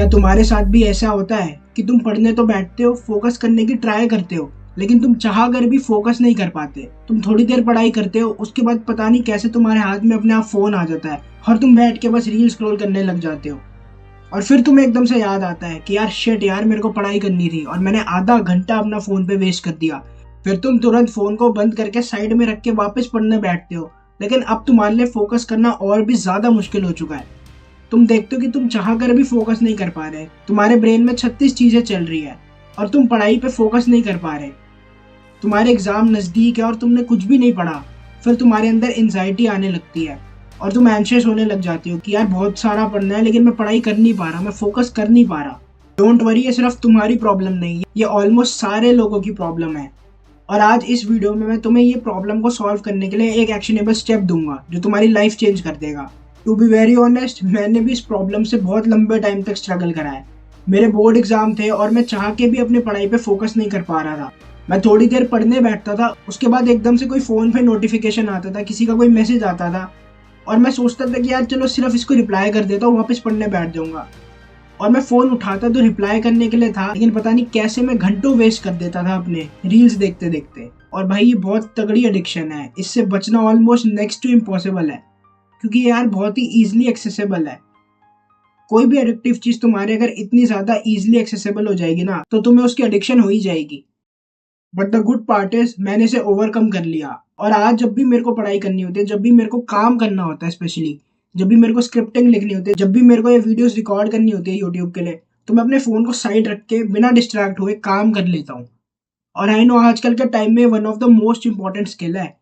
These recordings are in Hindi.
क्या तुम्हारे साथ भी ऐसा होता है कि तुम पढ़ने तो बैठते हो, फोकस करने की ट्राई करते हो, लेकिन तुम चाह कर भी फोकस नहीं कर पाते। तुम थोड़ी देर पढ़ाई करते हो, उसके बाद पता नहीं कैसे तुम्हारे हाथ में अपने आप फोन आ जाता है और तुम बैठ के बस रील स्क्रॉल करने लग जाते हो। और फिर तुम्हें एकदम से याद आता है कि यार शिट यार, मेरे को पढ़ाई करनी थी और मैंने आधा घंटा अपना फोन पे वेस्ट कर दिया। फिर तुम तुरंत फोन को बंद करके साइड में रख के वापस पढ़ने बैठते हो, लेकिन अब तुम्हारे लिए फोकस करना और भी ज्यादा मुश्किल हो चुका है। तुम देखते हो कि तुम चाह कर भी फोकस नहीं कर पा रहे, तुम्हारे ब्रेन में 36 चीजें चल रही है और तुम पढ़ाई पे फोकस नहीं कर पा रहे। तुम्हारे एग्जाम नजदीक है और तुमने कुछ भी नहीं पढ़ा। फिर तुम्हारे अंदर एंजाइटी आने लगती है और तुम एंशियस होने लग जाती हो कि यार बहुत सारा पढ़ना है लेकिन मैं पढ़ाई कर नहीं पा रहा, मैं फोकस कर नहीं पा रहा। डोंट वरी, ये सिर्फ तुम्हारी प्रॉब्लम नहीं है, ये ऑलमोस्ट सारे लोगों की प्रॉब्लम है। और आज इस वीडियो में मैं तुम्हें ये प्रॉब्लम को सॉल्व करने के लिए एक एक्शनेबल स्टेप दूंगा जो तुम्हारी लाइफ चेंज कर देगा। टू बी वेरी ऑनेस्ट, मैंने भी इस प्रॉब्लम से बहुत लंबे टाइम तक स्ट्रगल करा है। मेरे बोर्ड एग्जाम थे और मैं चाह के भी अपनी पढ़ाई पे फोकस नहीं कर पा रहा था। मैं थोड़ी देर पढ़ने बैठता था, उसके बाद एकदम से कोई फोन पे नोटिफिकेशन आता था, किसी का कोई मैसेज आता था और मैं सोचता था कि यार चलो सिर्फ इसको रिप्लाई कर देता हूँ, वापस पढ़ने बैठ जाऊंगा। और मैं फोन उठाता तो रिप्लाई करने के लिए था, लेकिन पता नहीं कैसे मैं घंटों वेस्ट कर देता था अपने रील्स देखते देखते। और भाई ये बहुत तगड़ी एडिक्शन है, इससे बचना ऑलमोस्ट नेक्स्ट टू इम्पॉसिबल है, क्योंकि ये यार बहुत ही इजीली एक्सेसिबल है। कोई भी एडिक्टिव चीज तुम्हारे अगर इतनी ज्यादा इजीली एक्सेसिबल हो जाएगी ना, तो तुम्हें उसकी एडिक्शन हो ही जाएगी। But the good part is मैंने इसे ओवरकम कर लिया और आज जब भी मेरे को पढ़ाई करनी होती है, जब भी मेरे को काम करना होता है, स्पेशली जब भी मेरे को स्क्रिप्टिंग लिखनी होती है, जब भी मेरे को ये वीडियोस रिकॉर्ड करनी होती है यूट्यूब के लिए, तो मैं अपने फोन को साइड रख के बिना डिस्ट्रैक्ट हुए काम कर लेता हूँ। और आई नो आजकल के टाइम में one of the most important skill है।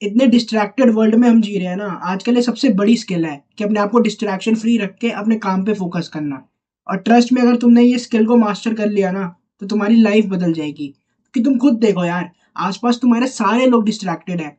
इतने डिस्ट्रैक्टेड वर्ल्ड में हम जी रहे हैं ना, आजकल ये सबसे बड़ी स्किल है कि अपने आप को डिस्ट्रैक्शन फ्री रख के अपने काम पे फोकस करना। और ट्रस्ट में, अगर तुमने ये स्किल को मास्टर कर लिया ना, तो तुम्हारी लाइफ बदल जाएगी। क्योंकि तुम खुद देखो यार, आसपास तुम्हारे सारे लोग डिस्ट्रैक्टेड हैं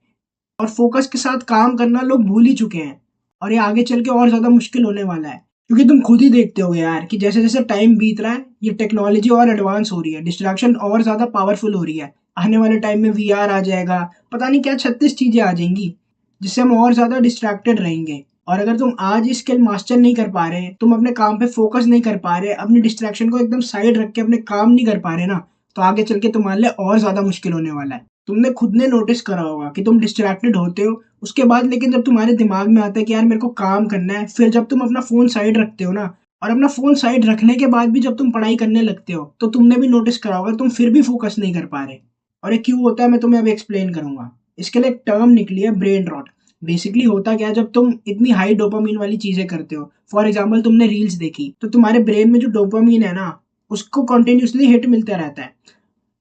और फोकस के साथ काम करना लोग भूल ही चुके हैं। और ये आगे चल के और ज्यादा मुश्किल होने वाला है, क्योंकि तुम खुद ही देखते हो यार कि जैसे जैसे टाइम बीत रहा है, ये टेक्नोलॉजी और एडवांस हो रही है, डिस्ट्रैक्शन और ज्यादा पावरफुल हो रही है। आने वाले टाइम में वीआर आ जाएगा, पता नहीं क्या 36 चीजें आ जाएंगी जिससे हम और ज्यादा डिस्ट्रैक्टेड रहेंगे। और अगर तुम आज ये स्किल मास्टर नहीं कर पा रहे, तुम अपने काम पे फोकस नहीं कर पा रहे, अपनी डिस्ट्रैक्शन को एकदम साइड रख के अपने काम नहीं कर पा रहे ना, तो आगे चल के तुम्हारे लिए और ज्यादा मुश्किल होने वाला है। तुमने खुद ने नोटिस करा होगा कि तुम डिस्ट्रैक्टेड होते हो, उसके बाद लेकिन जब तुम्हारे दिमाग में आता है कि यार मेरे को काम करना है, फिर जब तुम अपना फोन साइड रखते हो ना, और अपना फोन साइड रखने के बाद भी जब तुम पढ़ाई करने लगते हो, तो तुमने भी नोटिस करा होगा तुम फिर भी फोकस नहीं कर पा रहे। और ये क्यों होता है मैं तुम्हें अभी एक्सप्लेन करूंगा। इसके लिए एक टर्म निकली है, ब्रेन रॉट। बेसिकली होता क्या है, जब तुम इतनी हाई डोपामीन वाली चीजें करते हो, फॉर एग्जाम्पल तुमने रील्स देखी, तो तुम्हारे ब्रेन में जो डोपामीन है ना, उसको कंटिन्यूसली हिट मिलता रहता है।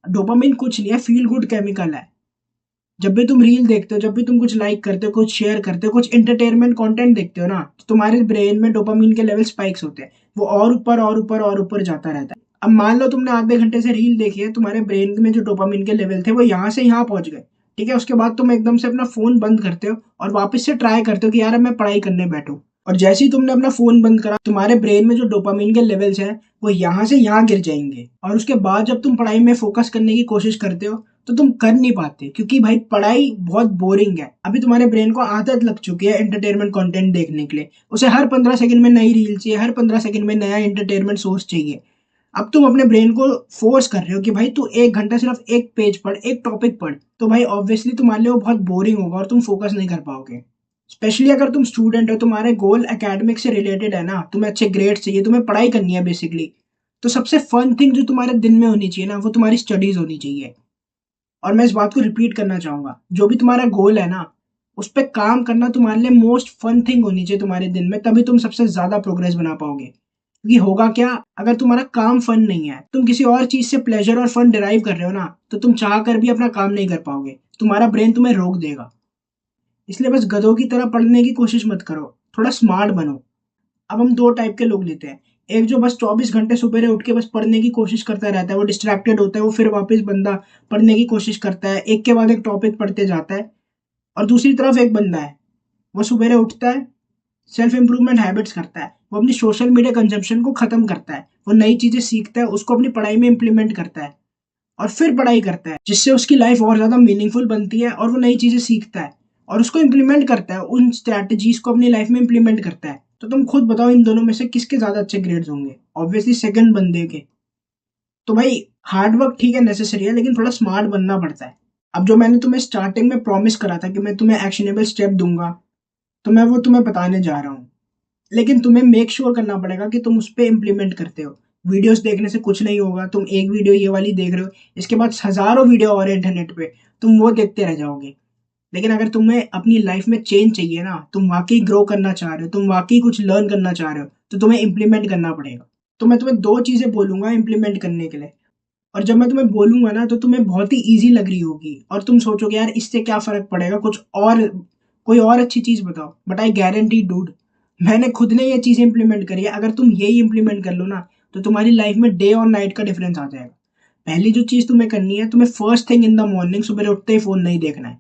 डोपामिन कुछ नहीं है, फील गुड केमिकल है। जब भी तुम रील देखते हो, जब भी तुम कुछ लाइक करते हो, कुछ शेयर करते हो, कुछ एंटरटेनमेंट कंटेंट देखते हो ना, तो तुम्हारे ब्रेन में डोपामिन के लेवल स्पाइक्स होते हैं, वो और ऊपर और ऊपर और ऊपर जाता रहता है। अब मान लो तुमने आधे घंटे से रील देखी है, तुम्हारे ब्रेन में जो डोपामिन के लेवल थे वो यहाँ से यहाँ पहुंच गए, ठीक है। उसके बाद तुम एकदम से अपना फोन बंद करते हो और वापस से ट्राई करते हो कि यार अब मैं पढ़ाई करने बैठूं। और जैसे ही तुमने अपना फोन बंद करा, तुम्हारे ब्रेन में जो डोपामिन के लेवल्स हैं वो यहाँ से यहाँ गिर जाएंगे। और उसके बाद जब तुम पढ़ाई में फोकस करने की कोशिश करते हो, तो तुम कर नहीं पाते, क्योंकि भाई पढ़ाई बहुत बोरिंग है। अभी तुम्हारे ब्रेन को आदत लग चुकी है एंटरटेनमेंट कंटेंट देखने के लिए। उसे हर 15 सेकंड में नई रील चाहिए, हर 15 सेकंड में नया एंटरटेनमेंट सोर्स चाहिए। अब तुम अपने ब्रेन को फोर्स कर रहे हो कि भाई तू 1 घंटा सिर्फ एक पेज पढ़, एक टॉपिक पढ़, तो भाई ऑब्वियसली तुम्हारे लिए वो बहुत बोरिंग होगा और तुम फोकस नहीं कर पाओगे। स्पेशली अगर तुम स्टूडेंट हो, तुम्हारे गोल एकेडमिक से रिलेटेड है ना, तुम्हें अच्छे ग्रेड्स चाहिए, तुम्हें पढ़ाई करनी है बेसिकली, तो सबसे फन थिंग जो तुम्हारे दिन में होनी चाहिए ना, वो तुम्हारी स्टडीज होनी चाहिए। और मैं इस बात को रिपीट करना चाहूंगा, जो भी तुम्हारा गोल है ना, उस पर काम करना तुम्हारे लिए मोस्ट फन थिंग होनी चाहिए तुम्हारे दिन में, तभी तुम सबसे ज्यादा प्रोग्रेस बना पाओगे। क्योंकि होगा क्या, अगर तुम्हारा काम फन नहीं है, तुम किसी और चीज से प्लेजर और फन डिराइव कर रहे हो ना, तो तुम चाह कर भी अपना काम नहीं कर पाओगे, तुम्हारा ब्रेन तुम्हें रोक देगा। इसलिए बस गधों की तरह पढ़ने की कोशिश मत करो, थोड़ा स्मार्ट बनो। अब हम दो टाइप के लोग लेते हैं। एक जो बस 24 घंटे सुबह उठ के बस पढ़ने की कोशिश करता रहता है, वो डिस्ट्रैक्टेड होता है, वो फिर वापस बंदा पढ़ने की कोशिश करता है, एक के बाद एक टॉपिक पढ़ते जाता है। और दूसरी तरफ एक बंदा है, वो सुबह उठता है, सेल्फ इंप्रूवमेंट हैबिट्स करता है, वो अपनी सोशल मीडिया कंजम्पशन को खत्म करता है, वो नई चीजें सीखता है, उसको अपनी पढ़ाई में इंप्लीमेंट करता है और फिर पढ़ाई करता है, जिससे उसकी लाइफ और ज्यादा मीनिंगफुल बनती है। और वो नई चीजें सीखता है और उसको इम्प्लीमेंट करता है, उन स्ट्रैटेजीज को अपनी लाइफ में इम्प्लीमेंट करता है। तो तुम खुद बताओ, इन दोनों में से किसके ज्यादा अच्छे ग्रेड्स होंगे। ऑब्वियसली सेकंड बंदे के। तो भाई हार्ड वर्क ठीक है, नेसेसरी है, लेकिन थोड़ा स्मार्ट बनना पड़ता है। अब जो मैंने तुम्हें स्टार्टिंग में प्रॉमिस करा था कि मैं तुम्हें एक्शनेबल स्टेप दूंगा, तो मैं वो तुम्हें बताने जा रहा हूँ। लेकिन तुम्हें मेक श्योर करना पड़ेगा कि तुम उस पे इम्प्लीमेंट करते हो। वीडियोस देखने से कुछ नहीं होगा। तुम एक वीडियो ये वाली देख रहे हो, इसके बाद हजारों वीडियो और है इंटरनेट पे, तुम वो देखते रह जाओगे। लेकिन अगर तुम्हें अपनी लाइफ में चेंज चाहिए ना, तुम वाकई ग्रो करना चाह रहे हो, तुम वाकई कुछ लर्न करना चाह रहे हो, तो तुम्हें इम्प्लीमेंट करना पड़ेगा। तो मैं तुम्हें दो चीजें बोलूंगा इम्प्लीमेंट करने के लिए। और जब मैं तुम्हें बोलूंगा ना, तो तुम्हें बहुत ही ईज़ी लग रही होगी और तुम सोचोगे यार इससे क्या फ़र्क पड़ेगा, कुछ और कोई और अच्छी चीज़ बताओ। बट आई गारंटी डूड, मैंने खुद ने ये चीज़ इम्प्लीमेंट करी है। अगर तुम यही इम्प्लीमेंट कर लो ना, तो तुम्हारी लाइफ में डे और नाइट का डिफरेंस आ जाएगा। पहली जो चीज़ तुम्हें करनी है, तुम्हें first thing in the morning सुबह उठते ही फ़ोन नहीं देखना है।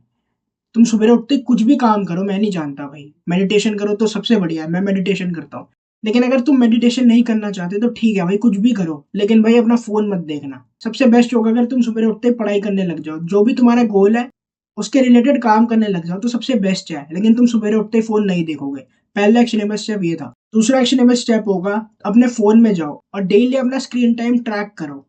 तुम सुबह उठते ही कुछ भी काम करो, मैं नहीं जानता भाई, मेडिटेशन करो तो सबसे बढ़िया है, मैं मेडिटेशन करता हूँ। लेकिन अगर तुम मेडिटेशन नहीं करना चाहते तो ठीक है भाई, कुछ भी करो, लेकिन भाई अपना फ़ोन मत देखना। सबसे बेस्ट होगा अगर तुम सुबह उठते ही पढ़ाई करने लग जाओ, जो भी तुम्हारा गोल है, उसके रिलेटेड काम करने लग जाओ, तो सबसे बेस्ट है। लेकिन तुम सुबह उठते ही फ़ोन नहीं देखोगे। पहला एक्शनेबल स्टेप ये था। दूसरा एक्शनेबल स्टेप होगा, अपने फ़ोन में जाओ और डेली अपना स्क्रीन टाइम ट्रैक करो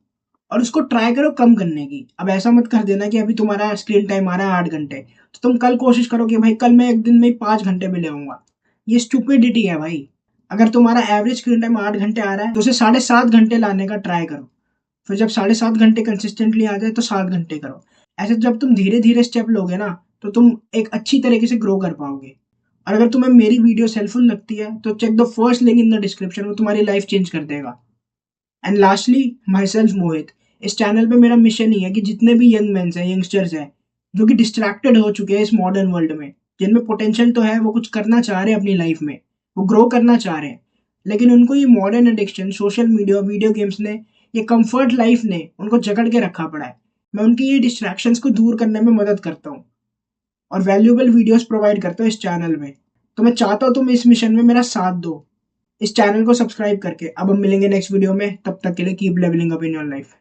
और उसको ट्राई करो कम करने की। अब ऐसा मत कर देना कि अभी तुम्हारा स्क्रीन टाइम आ रहा है 8 घंटे, तो तुम कल कोशिश करो कि भाई कल मैं एक दिन में ही 5 घंटे भी ले आऊंगा। ये स्टूपिडिटी है भाई। अगर तुम्हारा एवरेज स्क्रीन टाइम 8 घंटे आ रहा है, तो उसे 7.5 घंटे लाने का ट्राई करो। फिर जब 7.5 घंटे कंसिस्टेंटली आ जाए तो 7 घंटे करो। ऐसे जब तुम धीरे धीरे स्टेप लोगे ना, तो तुम एक अच्छी तरीके से ग्रो कर पाओगे। और अगर तुम्हें मेरी वीडियो हेल्पफुल लगती है, तो check the first link in the description, वो तुम्हारी लाइफ चेंज कर देगा। And lastly, myself Mohit. इस चैनल पे मेरा मिशन ही है कि जितने भी यंग मेन्स हैं, यंगस्टर्स हैं, जो कि डिस्ट्रैक्टेड हो चुके हैं इस मॉडर्न वर्ल्ड में, जिनमें पोटेंशियल तो है, वो कुछ करना चाह रहे हैं अपनी लाइफ में, वो ग्रो करना चाह रहे हैं, लेकिन उनको ये modern addiction, social media, video games ने, ये कंफर्ट लाइफ ने उनको जकड़ के रखा पड़ा है। मैं उनकी ये डिस्ट्रैक्शंस को दूर करने में मदद करता हूँ और वैल्यूएबल वीडियोस प्रोवाइड करता हूँ इस चैनल में। तो मैं चाहता हूँ तुम इस मिशन में मेरा साथ दो, इस चैनल को सब्सक्राइब करके। अब हम मिलेंगे नेक्स्ट वीडियो में, तब तक के लिए keep levelling up in your life.